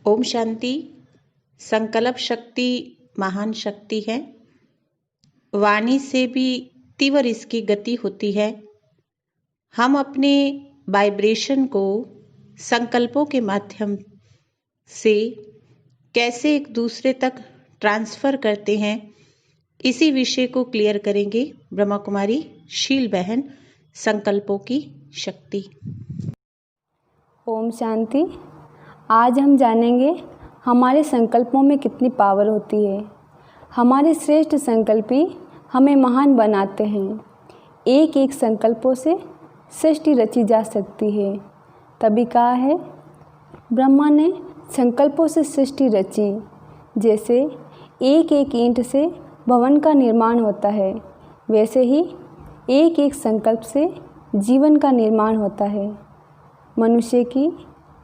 ओम शांति। संकल्प शक्ति महान शक्ति है। वाणी से भी तीव्र इसकी गति होती है। हम अपने वाइब्रेशन को संकल्पों के माध्यम से कैसे एक दूसरे तक ट्रांसफर करते हैं, इसी विषय को क्लियर करेंगे ब्रह्मा कुमारी शील बहन। संकल्पों की शक्ति। ओम शांति। आज हम जानेंगे हमारे संकल्पों में कितनी पावर होती है। हमारे श्रेष्ठ संकल्प ही हमें महान बनाते हैं। एक एक संकल्पों से सृष्टि रची जा सकती है। तभी कहा है ब्रह्मा ने संकल्पों से सृष्टि रची। जैसे एक एक ईंट से भवन का निर्माण होता है, वैसे ही एक एक संकल्प से जीवन का निर्माण होता है। मनुष्य की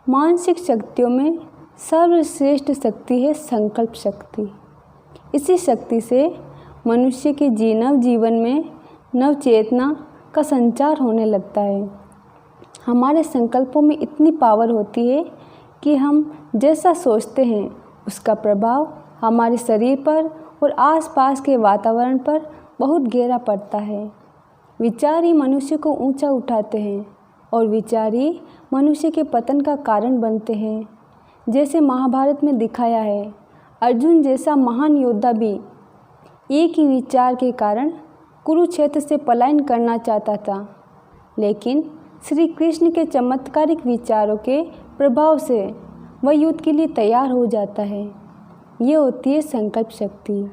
मानसिक शक्तियों में सर्वश्रेष्ठ शक्ति है संकल्प शक्ति। इसी शक्ति से मनुष्य के नव जीवन में नव चेतना का संचार होने लगता है। हमारे संकल्पों में इतनी पावर होती है कि हम जैसा सोचते हैं उसका प्रभाव हमारे शरीर पर और आसपास के वातावरण पर बहुत गहरा पड़ता है। विचार ही मनुष्य को ऊंचा उठाते हैं और विचार ही मनुष्य के पतन का कारण बनते हैं। जैसे महाभारत में दिखाया है, अर्जुन जैसा महान योद्धा भी एक ही विचार के कारण कुरुक्षेत्र से पलायन करना चाहता था, लेकिन श्री कृष्ण के चमत्कारिक विचारों के प्रभाव से वह युद्ध के लिए तैयार हो जाता है। ये होती है संकल्प शक्ति।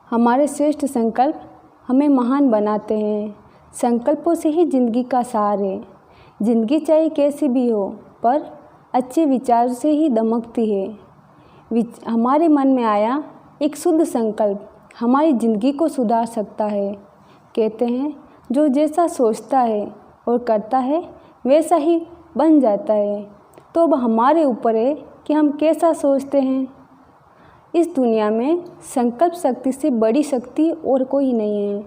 हमारे श्रेष्ठ संकल्प हमें महान बनाते हैं। संकल्पों से ही जिंदगी का सार है। जिंदगी चाहे कैसी भी हो, पर अच्छे विचार से ही दमकती है। हमारे मन में आया एक शुद्ध संकल्प हमारी ज़िंदगी को सुधार सकता है। कहते हैं जो जैसा सोचता है और करता है वैसा ही बन जाता है। तो अब हमारे ऊपर है कि हम कैसा सोचते हैं। इस दुनिया में संकल्प शक्ति से बड़ी शक्ति और कोई नहीं है।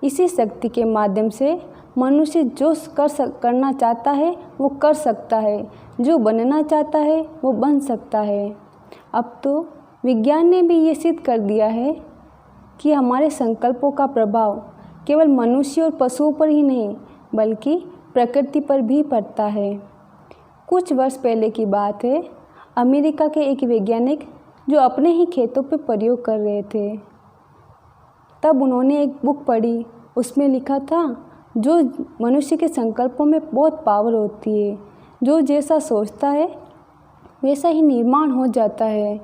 इसी शक्ति के माध्यम से मनुष्य जो करना चाहता है वो कर सकता है, जो बनना चाहता है वो बन सकता है। अब तो विज्ञान ने भी ये सिद्ध कर दिया है कि हमारे संकल्पों का प्रभाव केवल मनुष्य और पशुओं पर ही नहीं बल्कि प्रकृति पर भी पड़ता है। कुछ वर्ष पहले की बात है, अमेरिका के एक वैज्ञानिक जो अपने ही खेतों पर प्रयोग कर रहे थे, तब उन्होंने एक बुक पढ़ी। उसमें लिखा था जो मनुष्य के संकल्पों में बहुत पावर होती है। जो जैसा सोचता है वैसा ही निर्माण हो जाता है।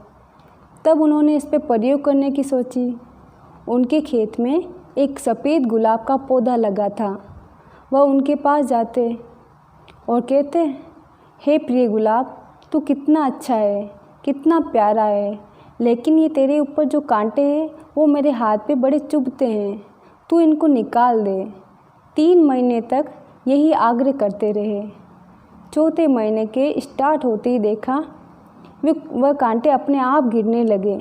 तब उन्होंने इस पर प्रयोग करने की सोची। उनके खेत में एक सफ़ेद गुलाब का पौधा लगा था। वह उनके पास जाते और कहते, हे प्रिय गुलाब, तू कितना अच्छा है, कितना प्यारा है, लेकिन ये तेरे ऊपर जो कांटे हैं वो मेरे हाथ पे बड़े चुभते हैं, तू इनको निकाल दे। 3 महीने तक यही आग्रह करते रहे। चौथे महीने के स्टार्ट होते ही देखा वह कांटे अपने आप गिरने लगे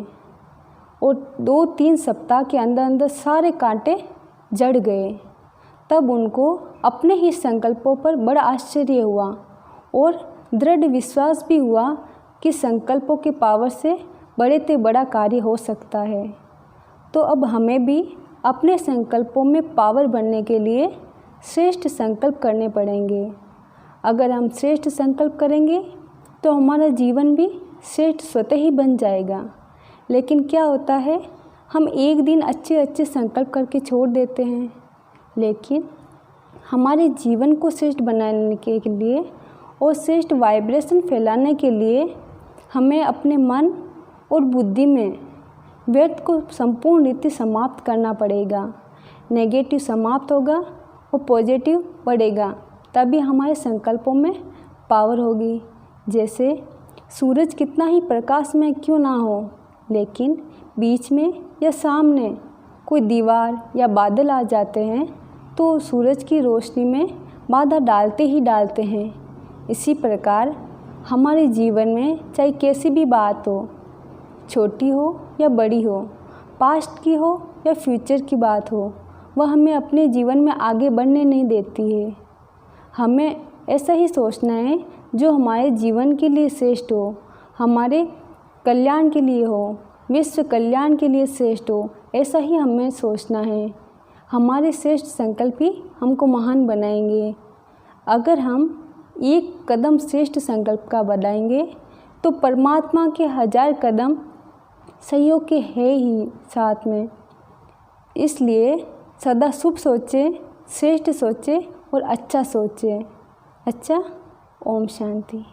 और 2-3 सप्ताह के अंदर अंदर सारे कांटे जड़ गए। तब उनको अपने ही संकल्पों पर बड़ा आश्चर्य हुआ और दृढ़ विश्वास भी हुआ कि संकल्पों के पावर से बड़े से बड़ा कार्य हो सकता है। तो अब हमें भी अपने संकल्पों में पावर बनने के लिए श्रेष्ठ संकल्प करने पड़ेंगे। अगर हम श्रेष्ठ संकल्प करेंगे तो हमारा जीवन भी श्रेष्ठ स्वतः ही बन जाएगा। लेकिन क्या होता है, हम एक दिन अच्छे संकल्प करके छोड़ देते हैं, लेकिन हमारे जीवन को श्रेष्ठ बनाने के लिए और श्रेष्ठ वाइब्रेशन फैलाने के लिए हमें अपने मन और बुद्धि में व्यर्थ को संपूर्ण रीति समाप्त करना पड़ेगा। नेगेटिव समाप्त होगा और पॉजिटिव बढ़ेगा, तभी हमारे संकल्पों में पावर होगी। जैसे सूरज कितना ही प्रकाश में क्यों ना हो, लेकिन बीच में या सामने कोई दीवार या बादल आ जाते हैं तो सूरज की रोशनी में बाधा डालते ही डालते हैं। इसी प्रकार हमारे जीवन में चाहे कैसी भी बात हो, छोटी हो या बड़ी हो, पास्ट की हो या फ्यूचर की बात हो, वह हमें अपने जीवन में आगे बढ़ने नहीं देती है। हमें ऐसा ही सोचना है जो हमारे जीवन के लिए श्रेष्ठ हो, हमारे कल्याण के लिए हो, विश्व कल्याण के लिए श्रेष्ठ हो, ऐसा ही हमें सोचना है। हमारे श्रेष्ठ संकल्प ही हमको महान बनाएंगे। अगर हम एक कदम श्रेष्ठ संकल्प का बढ़ाएंगे तो परमात्मा के 1000 कदम सहयोग के है ही साथ में। इसलिए सदा शुभ सोचें, श्रेष्ठ सोचें और अच्छा सोचें। अच्छा, ओम शांति।